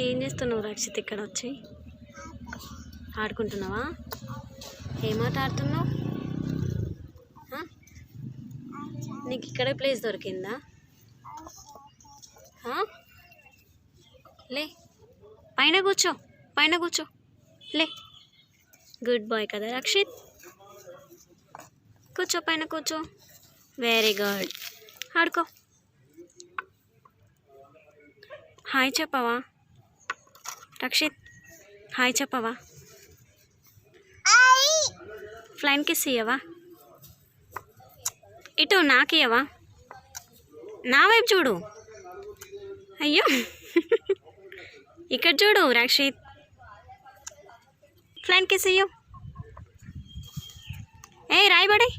ఏం చేస్తున్నావు రక్షిత్? ఇక్కడ వచ్చి ఆడుకుంటున్నావా? ఏమాట ఆడుతున్నావు? నీకు ఇక్కడే ప్లేస్ దొరికిందా? లే పైన కూర్చో, పైన కూర్చో, లే. గుడ్ బాయ్ కదా రక్షిత్? కూర్చో, పైన కూర్చో. Very good. ఆడుకో. హాయ్ చెప్పవా రక్షిత్? హాయ్ చెప్పవా? ఫ్లైన్ కిస్ ఇయ్యవా? ఇటు నాకు ఇయ్యవా? నా వైపు చూడు. అయ్యో ఇక్కడ చూడు రక్షిత్. ఫ్లైన్ కిస్ ఇయ్యు. ఏ రాయబడి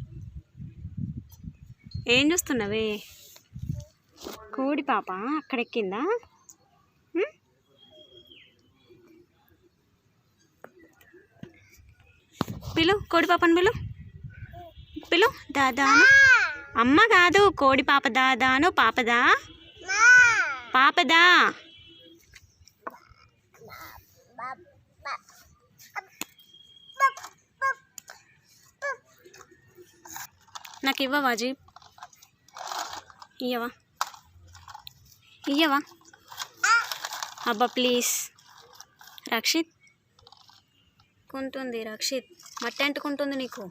ఏం చూస్తున్నావే? కోడి పాప అక్కడెక్కిందా? పిలు, కోడి పాపను పిలు, పిలు. దాదాను అమ్మ కాదు, కోడి పాప. దాదాను పాపదా, పాపదా. నాకు ఇవ్వవా జీ? ఇయ్యవా? ఇయ్యవా? అబ్బా ప్లీజ్. రక్షిత్ కుంటుంది, రక్షిత్ మట్టి అంటుకుంటుంది నీకు.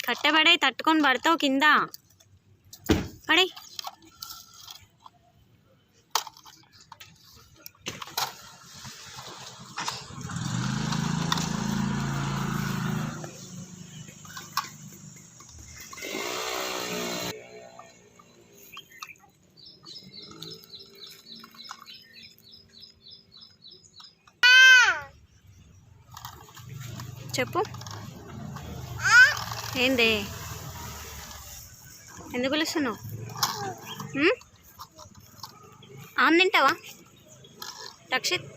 కట్టబడే, తట్టుకొని పడతావు కింద. పడే. చెప్పు. ఏందే? ఎందుకు పిలుస్తున్నావు? ఆమె తింటావా రక్షిత్?